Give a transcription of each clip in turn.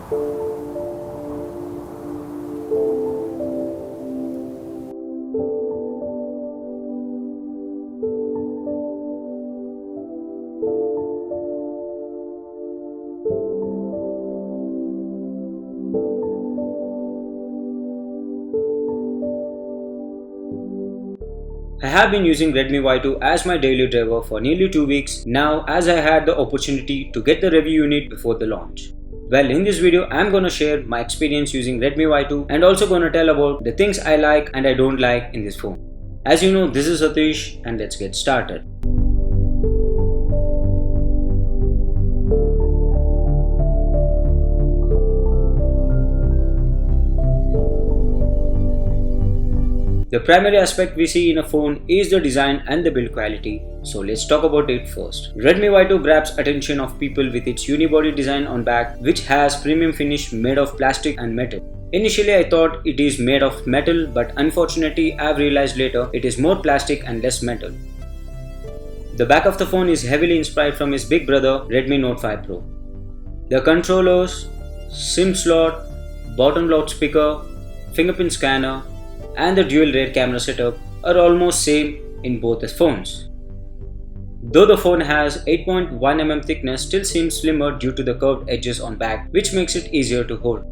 I have been using Redmi Y2 as my daily driver for nearly 2 weeks now, as I had the opportunity to get the review unit before the launch. Well, in this video I am gonna share my experience using Redmi Y2 and also gonna tell about the things I like and I don't like in this phone. As you know, this is Satish and let's get started. The primary aspect we see in a phone is the design and the build quality, so let's talk about it first. Redmi Y2 grabs attention of people with its unibody design on back, which has premium finish made of plastic and metal. Initially I thought it is made of metal, but unfortunately I've realized later it is more plastic and less metal. The back of the phone is heavily inspired from his big brother Redmi Note 5 Pro. The controllers, SIM slot, bottom loudspeaker, fingerprint scanner, and the dual rear camera setup are almost same in both the phones. Though the phone has 8.1 mm thickness, still seems slimmer due to the curved edges on back, which makes it easier to hold.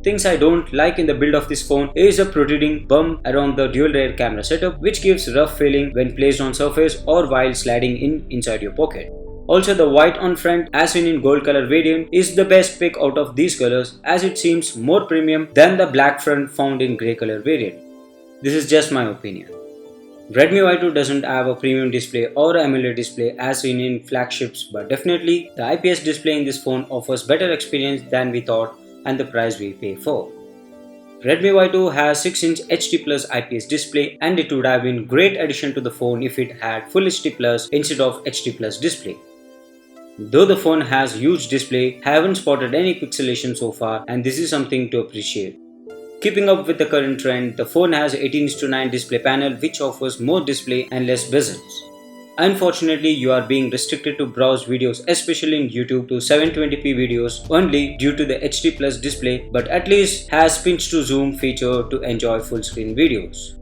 Things I don't like in the build of this phone is a protruding bump around the dual rear camera setup, which gives rough feeling when placed on surface or while sliding inside your pocket. Also, the white on front as seen in gold color variant is the best pick out of these colors, as it seems more premium than the black front found in grey color variant. This is just my opinion. Redmi Y2 doesn't have a premium display or AMOLED display as seen in flagships, but definitely the IPS display in this phone offers better experience than we thought and the price we pay for. Redmi Y2 has 6-inch HD Plus IPS display, and it would have been great addition to the phone if it had Full HD Plus instead of HD Plus display. Though the phone has huge display, I haven't spotted any pixelation so far, and this is something to appreciate. Keeping up with the current trend, the phone has 18:9 display panel, which offers more display and less bezels. Unfortunately, you are being restricted to browse videos, especially in YouTube, to 720p videos only due to the HD Plus display, but at least has pinch to zoom feature to enjoy full screen videos.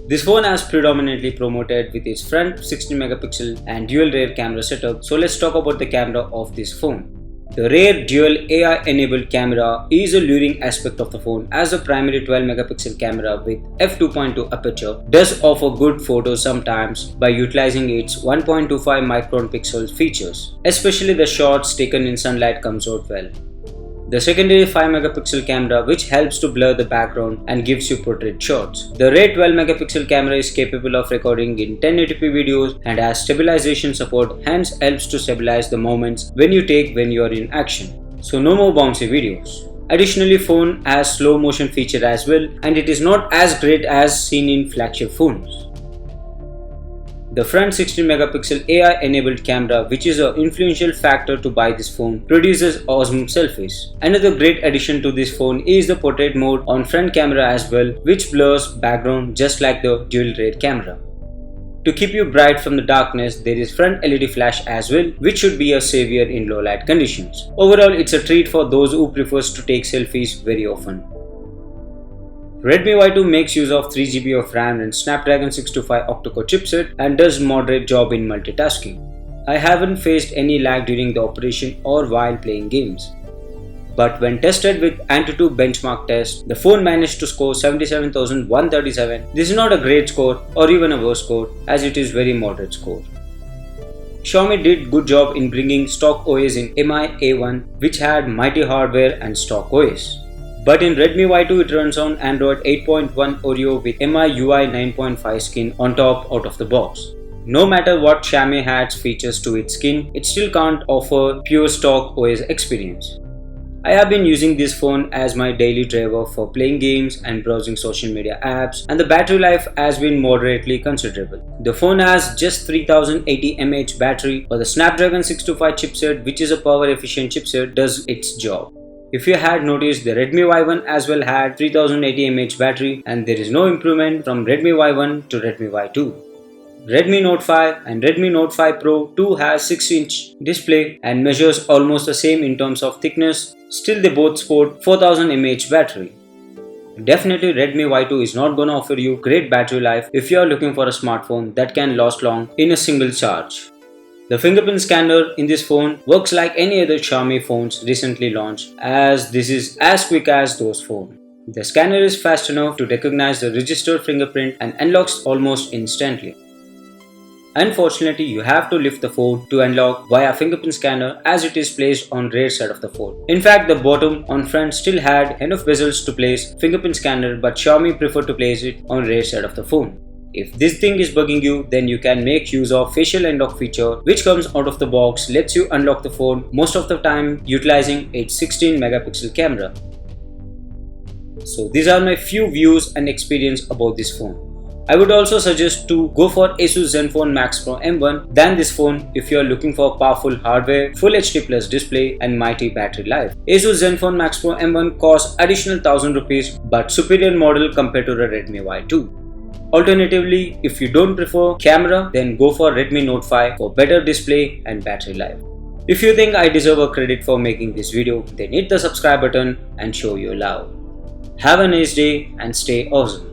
This phone has predominantly promoted with its front 16MP and dual rear camera setup, so let's talk about the camera of this phone. The rear dual AI-enabled camera is a luring aspect of the phone, as the primary 12MP camera with f2.2 aperture does offer good photos sometimes by utilizing its 1.25 micron pixel features. Especially the shots taken in sunlight comes out well. The secondary 5MP camera, which helps to blur the background and gives you portrait shots. The rear 12MP camera is capable of recording in 1080p videos and has stabilization support, hence helps to stabilize the moments when you are in action. So no more bouncy videos. Additionally, phone has slow motion feature as well, and it is not as great as seen in flagship phones. The front 16MP AI-enabled camera, which is an influential factor to buy this phone, produces awesome selfies. Another great addition to this phone is the portrait mode on front camera as well, which blurs background just like the dual rear camera. To keep you bright from the darkness, there is front LED flash as well, which should be a savior in low light conditions. Overall, it's a treat for those who prefers to take selfies very often. Redmi Y2 makes use of 3GB of RAM and Snapdragon 625 octa-core chipset and does moderate job in multitasking. I haven't faced any lag during the operation or while playing games. But when tested with Antutu benchmark test, the phone managed to score 77,137. This is not a great score or even a worse score, as it is very moderate score. Xiaomi did good job in bringing stock OS in Mi A1, which had mighty hardware and stock OS. But in Redmi Y2 it runs on Android 8.1 Oreo with MIUI 9.5 skin on top out of the box. No matter what Xiaomi adds features to its skin, it still can't offer pure stock OS experience. I have been using this phone as my daily driver for playing games and browsing social media apps, and the battery life has been moderately considerable. The phone has just 3080 mAh battery, but the Snapdragon 625 chipset, which is a power efficient chipset, does its job. If you had noticed, the Redmi Y1 as well had 3080 mAh battery, and there is no improvement from Redmi Y1 to Redmi Y2. Redmi Note 5 and Redmi Note 5 Pro 2 has 6-inch display and measures almost the same in terms of thickness. Still, they both sport 4000 mAh battery. Definitely Redmi Y2 is not gonna offer you great battery life if you are looking for a smartphone that can last long in a single charge. The fingerprint scanner in this phone works like any other Xiaomi phones recently launched, as this is as quick as those phones. The scanner is fast enough to recognize the registered fingerprint and unlocks almost instantly. Unfortunately, you have to lift the phone to unlock via fingerprint scanner as it is placed on rear side of the phone. In fact, the bottom on front still had enough bezels to place fingerprint scanner, but Xiaomi preferred to place it on rear side of the phone. If this thing is bugging you, then you can make use of facial unlock feature, which comes out of the box, lets you unlock the phone most of the time utilizing its 16 megapixel camera. So these are my few views and experience about this phone. I would also suggest to go for Asus Zenfone Max Pro M1 than this phone if you are looking for powerful hardware, Full HD Plus display and mighty battery life. Asus Zenfone Max Pro M1 costs additional 1000 rupees but superior model compared to the Redmi Y2. Alternatively, if you don't prefer camera, then go for Redmi Note 5 for better display and battery life. If you think I deserve a credit for making this video, then hit the subscribe button and show your love. Have a nice day and stay awesome.